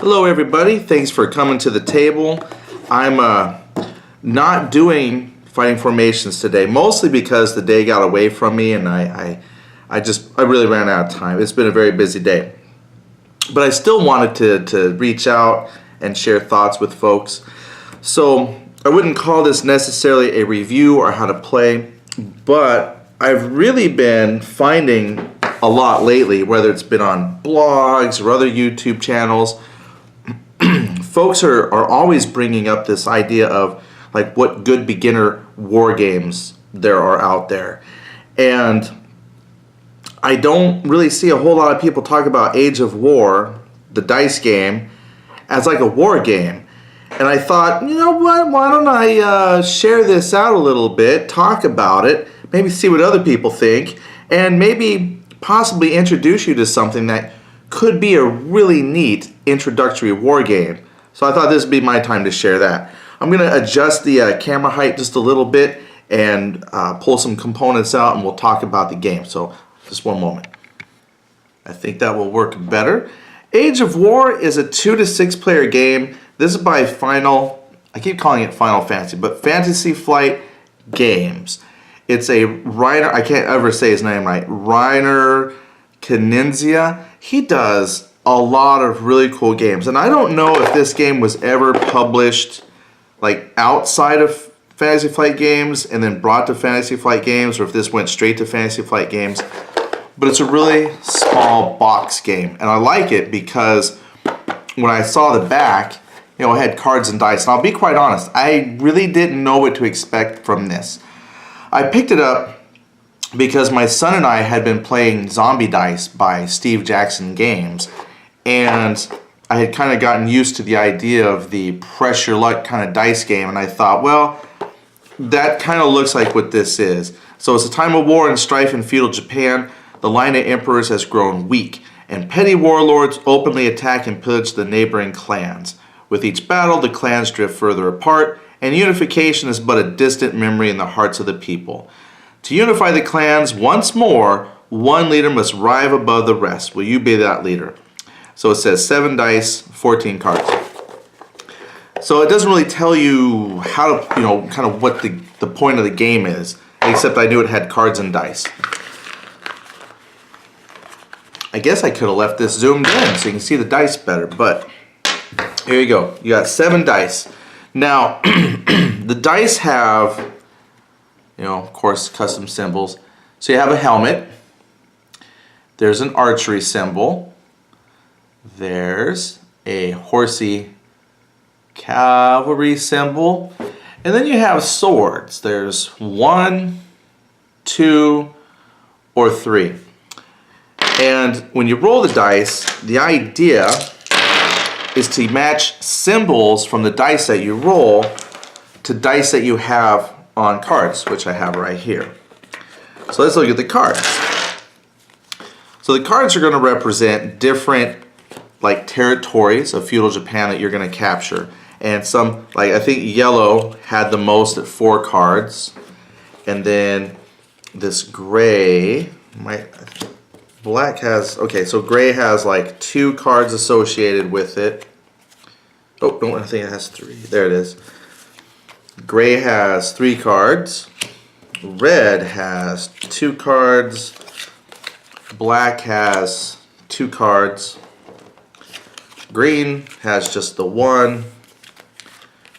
Hello everybody, thanks for coming to the table. I'm not doing fighting formations today, mostly because the day got away from me and I really ran out of time. It's been a very busy day. But I still wanted to reach out and share thoughts with folks. So I wouldn't call this necessarily a review or how to play, but I've really been finding a lot lately, whether it's been on blogs or other YouTube channels, folks are always bringing up this idea of like what good beginner war games there are out there. And I don't really see a whole lot of people talk about Age of War, the dice game, as like a war game. And I thought, you know what, why don't I share this out a little bit, talk about it, maybe see what other people think, and maybe possibly introduce you to something that could be a really neat introductory war game. So I thought this would be my time to share that. I'm going to adjust the camera height just a little bit and pull some components out and we'll talk about the game. So just one moment. I think that will work better. Age of War is a 2 to 6 player game. This is by I keep calling it Final Fantasy, but Fantasy Flight Games. It's a Reiner, I can't ever say his name right, Reiner Knizia. He does a lot of really cool games. And I don't know if this game was ever published like outside of Fantasy Flight Games and then brought to Fantasy Flight Games, or if this went straight to Fantasy Flight Games. But it's a really small box game. And I like it because when I saw the back, you know, it had cards and dice. And I'll be quite honest, I really didn't know what to expect from this. I picked it up because my son and I had been playing Zombie Dice by Steve Jackson Games, and I had kind of gotten used to the idea of the pressure luck kind of dice game, and I thought, well, that kind of looks like what this is. So it's a time of war and strife in feudal Japan. The line of emperors has grown weak, and petty warlords openly attack and pillage the neighboring clans. With each battle, the clans drift further apart, and unification is but a distant memory in the hearts of the people. To unify the clans once more, one leader must rise above the rest. Will you be that leader? So it says 7 dice, 14 cards. So it doesn't really tell you how to, you know, kind of what the point of the game is, except I knew it had cards and dice. I guess I could have left this zoomed in so you can see the dice better, but here you go. You got 7 dice. Now, the dice have, you know, of course, custom symbols. So you have a helmet. There's an archery symbol. There's a horsey cavalry symbol. And then you have swords. There's 1, 2, or 3. And when you roll the dice, the idea is to match symbols from the dice that you roll to dice that you have on cards, which I have right here. So let's look at the cards. So the cards are going to represent different like territories of feudal Japan that you're going to capture. And some, like I think yellow had the most at 4 cards. And then this gray, black has, okay, so gray has like 2 cards associated with it. Oh, no, I think it has 3. There it is. Gray has 3 cards. Red has 2 cards. Black has 2 cards. Green has just the 1.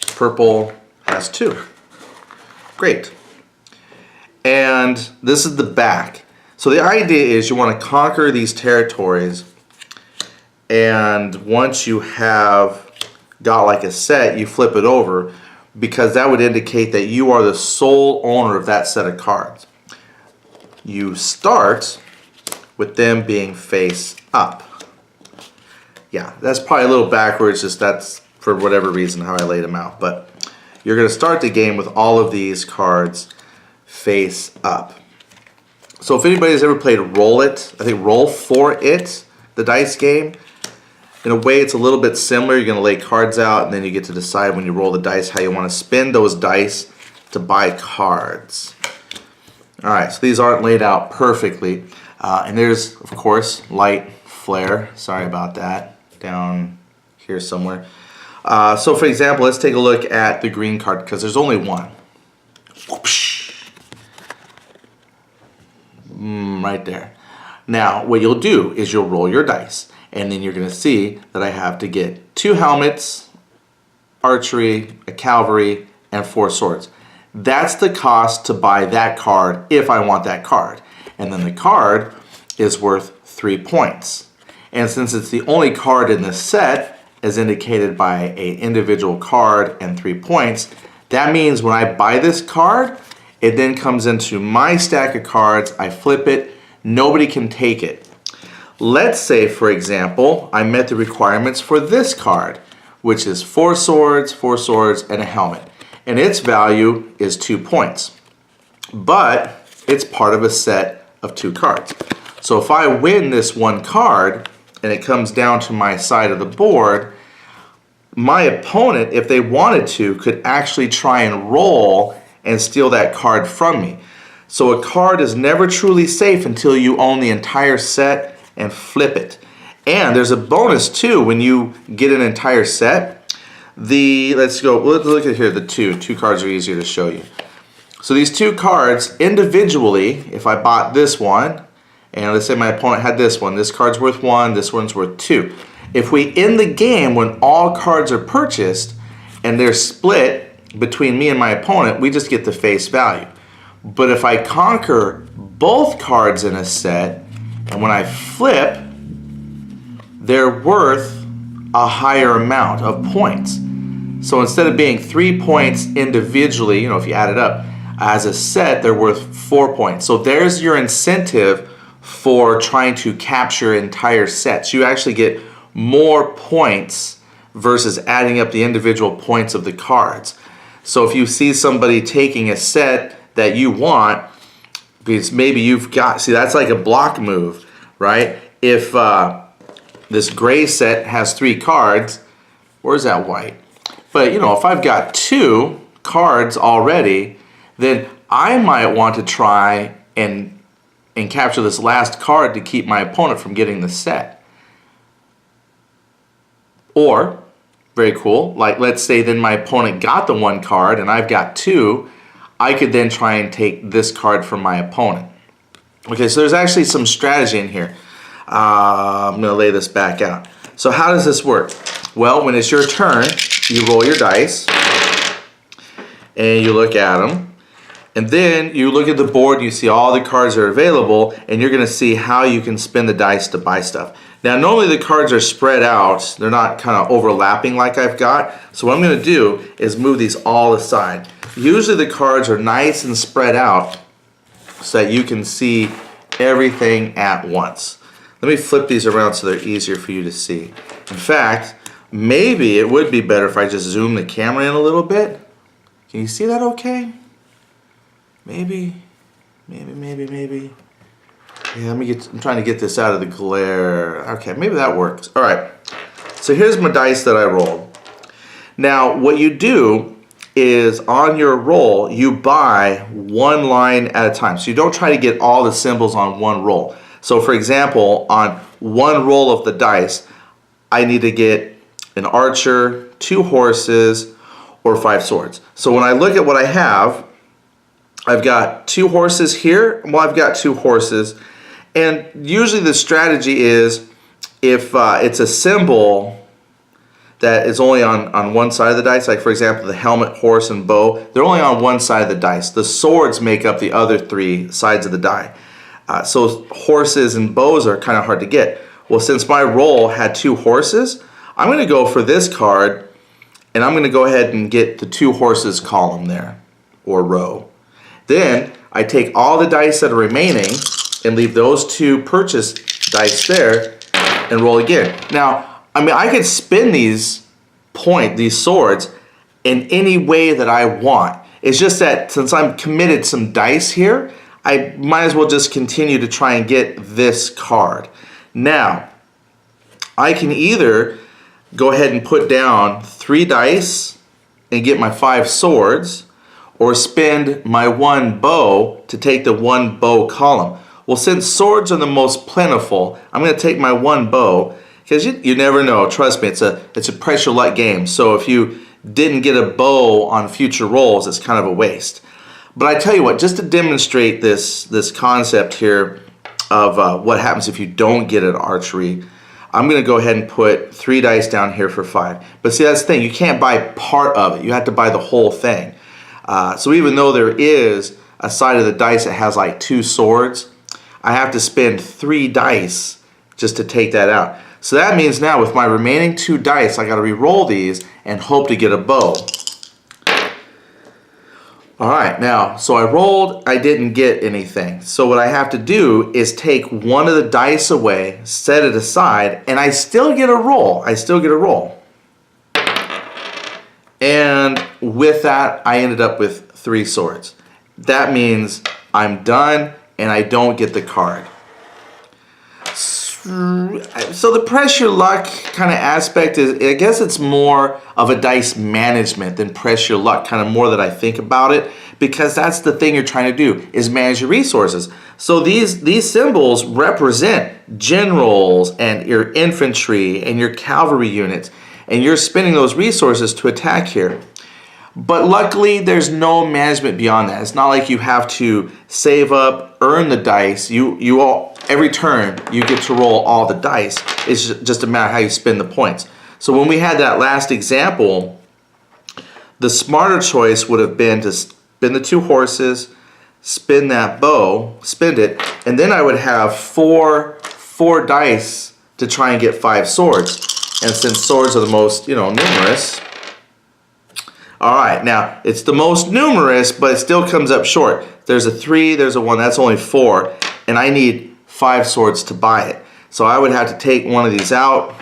Purple has 2. Great. And this is the back. So the idea is you want to conquer these territories, and once you have got like a set, you flip it over, because that would indicate that you are the sole owner of that set of cards. You start with them being face up. Yeah, that's probably a little backwards, just that's for whatever reason how I laid them out. But you're going to start the game with all of these cards face up. So if anybody's ever played Roll It, I think Roll For It, the dice game, in a way it's a little bit similar. You're going to lay cards out and then you get to decide when you roll the dice how you want to spin those dice to buy cards. Alright, so these aren't laid out perfectly. And there's, of course, light flare. Sorry about that. Down here somewhere. So for example, let's take a look at the green card because there's only one. Whoopsh. Right there. Now, what you'll do is you'll roll your dice, and then you're going to see that I have to get 2 helmets, archery, a cavalry, and 4 swords. That's the cost to buy that card if I want that card. And then the card is worth 3 points. And since it's the only card in the set, as indicated by an individual card and 3 points, that means when I buy this card, it then comes into my stack of cards, I flip it, nobody can take it. Let's say, for example, I met the requirements for this card, which is 4 swords, and a helmet. And its value is 2 points. But it's part of a set of 2 cards. So if I win this one card, and it comes down to my side of the board, my opponent, if they wanted to, could actually try and roll and steal that card from me. So a card is never truly safe until you own the entire set and flip it. And there's a bonus too when you get an entire set. Let's look at here, the two cards are easier to show you. So these 2 cards individually, if I bought this one, and let's say my opponent had this one, this card's worth 1, this one's worth 2. If we end the game when all cards are purchased and they're split between me and my opponent, we just get the face value. But if I conquer both cards in a set, and when I flip, they're worth a higher amount of points. So instead of being 3 points individually, if you add it up, as a set, they're worth 4 points. So there's your incentive for trying to capture entire sets. You actually get more points versus adding up the individual points of the cards. So if you see somebody taking a set that you want, because maybe you've got, see, that's like a block move, right? If this gray set has 3 cards, where's that white? But if I've got 2 cards already, then I might want to try and capture this last card to keep my opponent from getting the set. Or, very cool, like let's say then my opponent got the 1 card and I've got 2, I could then try and take this card from my opponent. Okay, so there's actually some strategy in here. I'm going to lay this back out. So how does this work? Well, when it's your turn, you roll your dice and you look at them. And then you look at the board and you see all the cards that are available, and you're going to see how you can spin the dice to buy stuff. Now, normally the cards are spread out. They're not kind of overlapping like I've got. So what I'm going to do is move these all aside. Usually the cards are nice and spread out so that you can see everything at once. Let me flip these around so they're easier for you to see. In fact, maybe it would be better if I just zoom the camera in a little bit. Can you see that okay? Maybe. Yeah, I'm trying to get this out of the glare. Okay, maybe that works. All right, so here's my dice that I rolled. Now, what you do is on your roll, you buy 1 line at a time. So you don't try to get all the symbols on 1 roll. So for example, on 1 roll of the dice, I need to get an archer, 2 horses, or 5 swords. So when I look at what I have, I've got 2 horses here. Well, I've got 2 horses. And usually the strategy is if it's a symbol that is only on one side of the dice, like for example, the helmet, horse, and bow, they're only on one side of the dice. The swords make up the other 3 sides of the die. So horses and bows are kind of hard to get. Well, since my roll had 2 horses, I'm going to go for this card, and I'm going to go ahead and get the 2 horses column there, or row. Then I take all the dice that are remaining and leave those 2 purchase dice there and roll again. Now, I could spin these swords in any way that I want. It's just that since I'm committed some dice here, I might as well just continue to try and get this card. Now, I can either go ahead and put down 3 dice and get my 5 swords, or spend my 1 bow to take the 1 bow column. Well, since swords are the most plentiful, I'm going to take my 1 bow, because you never know. Trust me, it's a pressure luck game. So if you didn't get a bow on future rolls, it's kind of a waste. But I tell you what, just to demonstrate this concept here of what happens if you don't get an archery, I'm going to go ahead and put 3 dice down here for 5. But see, that's the thing. You can't buy part of it. You have to buy the whole thing. So even though there is a side of the dice that has like 2 swords, I have to spend 3 dice just to take that out. So that means now with my remaining 2 dice, I got to re-roll these and hope to get a bow. Alright, now, so I rolled, I didn't get anything. So what I have to do is take one of the dice away, set it aside, and I still get a roll. And with that, I ended up with 3 swords. That means I'm done and I don't get the card. So the pressure luck kind of aspect is, I guess it's more of a dice management than pressure luck, kind of more that I think about it, because that's the thing you're trying to do, is manage your resources. So these symbols represent generals and your infantry and your cavalry units, and you're spending those resources to attack here. But luckily, there's no management beyond that. It's not like you have to save up, earn the dice. You all, every turn, you get to roll all the dice. It's just a matter of how you spend the points. So when we had that last example, the smarter choice would have been to spin the 2 horses, spin that bow, spin it, and then I would have four dice to try and get 5 swords. And since swords are the most, numerous. All right, now it's the most numerous, but it still comes up short. There's a 3, there's a 1, that's only 4, and I need 5 swords to buy it. So I would have to take one of these out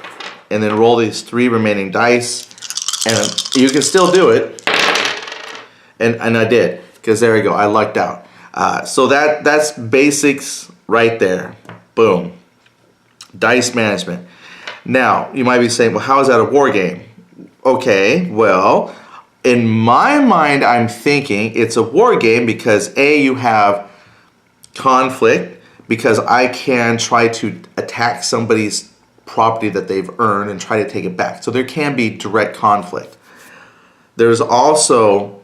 and then roll these 3 remaining dice, and you can still do it. And I did, because there we go, I lucked out. So that's basics right there. Boom. Dice management. Now, you might be saying, well, how is that a war game? Okay, well, in my mind, I'm thinking it's a war game because A, you have conflict, because I can try to attack somebody's property that they've earned and try to take it back. So there can be direct conflict. There's also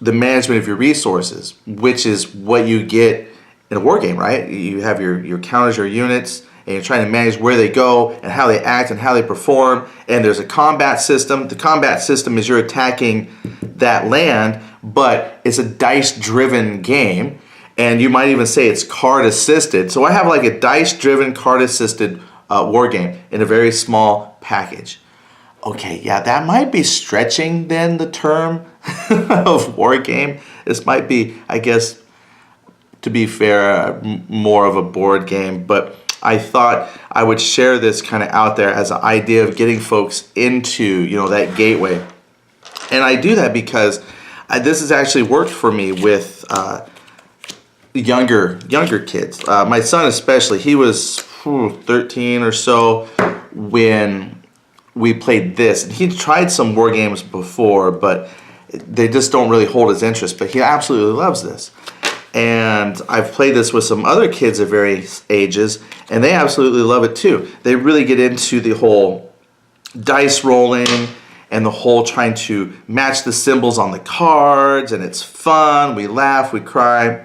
the management of your resources, which is what you get in a war game, right? You have your counters, your units, and you're trying to manage where they go and how they act and how they perform. And there's a combat system. The combat system is you're attacking that land, but it's a dice-driven game. And you might even say it's card-assisted. So I have like a dice-driven, card-assisted war game in a very small package. Okay, yeah, that might be stretching then the term of war game. This might be, I guess, to be fair, more of a board game, but I thought I would share this kind of out there as an idea of getting folks into, that gateway. And I do that because this has actually worked for me with younger kids. My son especially, he was 13 or so when we played this. And he'd tried some war games before, but they just don't really hold his interest. But he absolutely loves this. And I've played this with some other kids of various ages, and they absolutely love it too. They really get into the whole dice rolling and the whole trying to match the symbols on the cards, and it's fun. We laugh, we cry,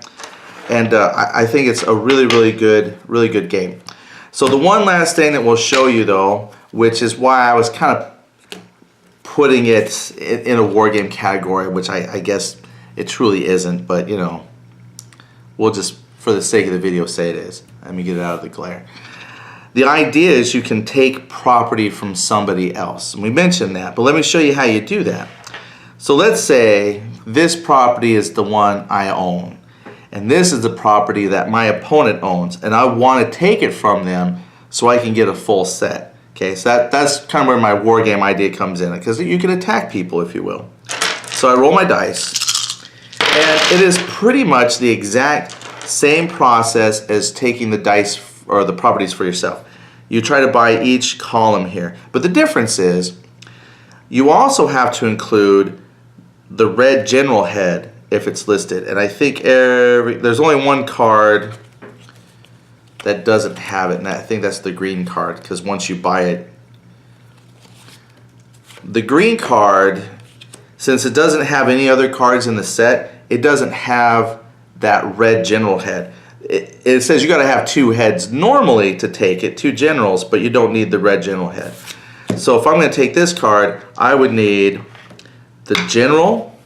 and I think it's a really good game. So the one last thing that we'll show you though, which is why I was kind of putting it in a war game category, which I guess it truly isn't, but we'll just, for the sake of the video, say it is. Let me get it out of the glare. The idea is you can take property from somebody else. And we mentioned that, but let me show you how you do that. So let's say this property is the one I own. And this is the property that my opponent owns. And I want to take it from them so I can get a full set. Okay, so that's kind of where my war game idea comes in. Because you can attack people, if you will. So I roll my dice. And it is pretty much the exact same process as taking the dice or the properties for yourself. You try to buy each column here. But the difference is you also have to include the red general head if it's listed. And I think there's only one card that doesn't have it, and I think that's the green card, because once you buy it, The green card, since it doesn't have any other cards in the set, it doesn't have that red general head. It says you got to have 2 heads normally to take it, 2 generals, but you don't need the red general head. So if I'm going to take this card, I would need the general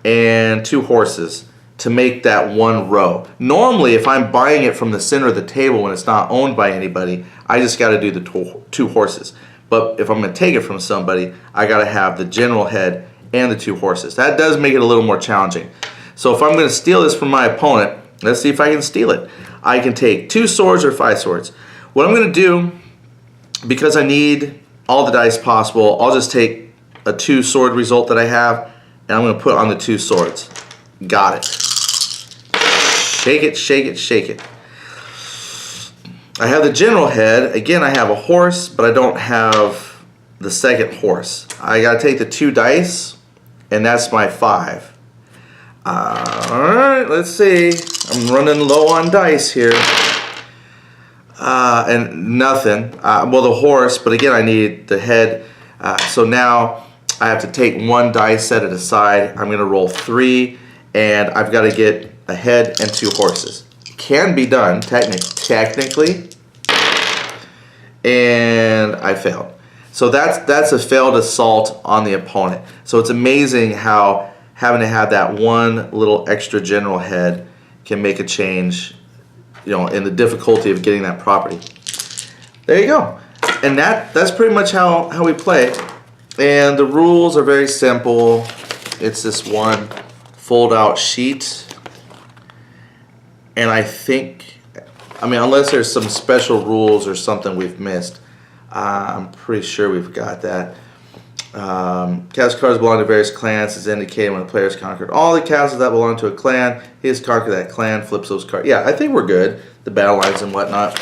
and 2 horses to make that 1 row. Normally, if I'm buying it from the center of the table when it's not owned by anybody, I just got to do the 2 horses. But if I'm going to take it from somebody, I got to have the general head and the 2 horses. That does make it a little more challenging. So if I'm going to steal this from my opponent, let's see if I can steal it. I can take 2 swords or 5 swords. What I'm going to do, because I need all the dice possible, I'll just take a 2 sword result that I have, and I'm going to put on the 2 swords. Got it. Shake it, shake it, shake it. I have the general head. Again, I have a horse, but I don't have the second horse. I got to take the 2 dice, and that's my 5. Alright, let's see. I'm running low on dice here. And nothing. Well, the horse, but again, I need the head. So now I have to take 1 dice, set it aside. I'm going to roll 3, and I've got to get a head and 2 horses. Can be done, technically. And I failed. So that's a failed assault on the opponent. So it's amazing how having to have that 1 little extra general head can make a change, in the difficulty of getting that property. There you go. And that's pretty much how we play. And the rules are very simple. It's this 1 fold-out sheet. And I think, unless there's some special rules or something we've missed, I'm pretty sure we've got that. Castle cards belong to various clans is indicated when the player has conquered all the castles that belong to a clan. He has conquered that clan, flips those cards. Yeah, I think we're good. The battle lines and whatnot.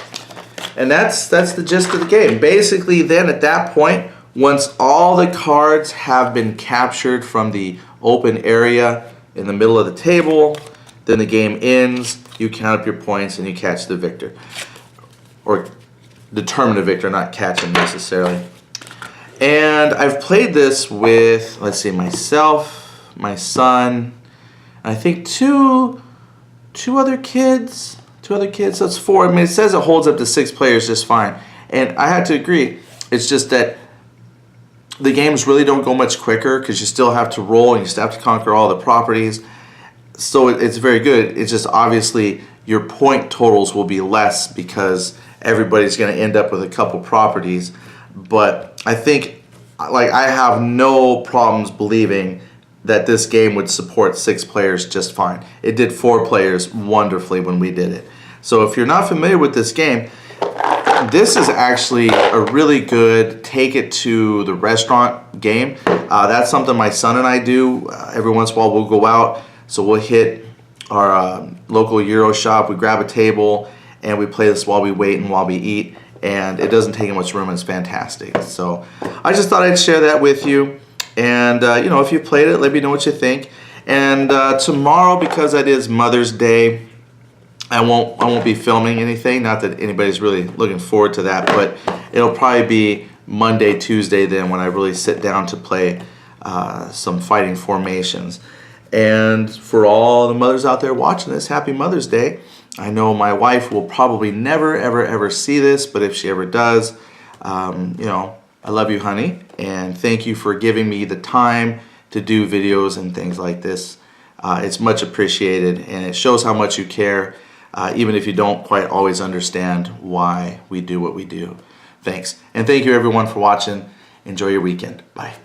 And that's the gist of the game. Basically, then at that point, once all the cards have been captured from the open area in the middle of the table, then the game ends. You count up your points and you catch the victor. Or determine a victor, not catch him necessarily. And I've played this with, let's see, myself, my son, and I think two other kids. So it's 4. It says it holds up to 6 players just fine. And I had to agree. It's just that the games really don't go much quicker because you still have to roll and you still have to conquer all the properties. So it's very good. It's just obviously your point totals will be less because everybody's going to end up with a couple properties. But I think, I have no problems believing that this game would support 6 players just fine. It did 4 players wonderfully when we did it. So if you're not familiar with this game, this is actually a really good take it to the restaurant game. That's something my son and I do. Every once in a while we'll go out. So we'll hit our local Euro shop, we grab a table, and we play this while we wait and while we eat. And it doesn't take much room and it's fantastic. So I just thought I'd share that with you. And if you played it, let me know what you think. And tomorrow, because it is Mother's Day, I won't be filming anything. Not that anybody's really looking forward to that, but it'll probably be Monday, Tuesday then when I really sit down to play some fighting formations. And for all the mothers out there watching this, happy Mother's Day. I know my wife will probably never, ever, ever see this, but if she ever does, I love you, honey, and thank you for giving me the time to do videos and things like this. It's much appreciated, and it shows how much you care, even if you don't quite always understand why we do what we do. Thanks. And thank you, everyone, for watching. Enjoy your weekend. Bye.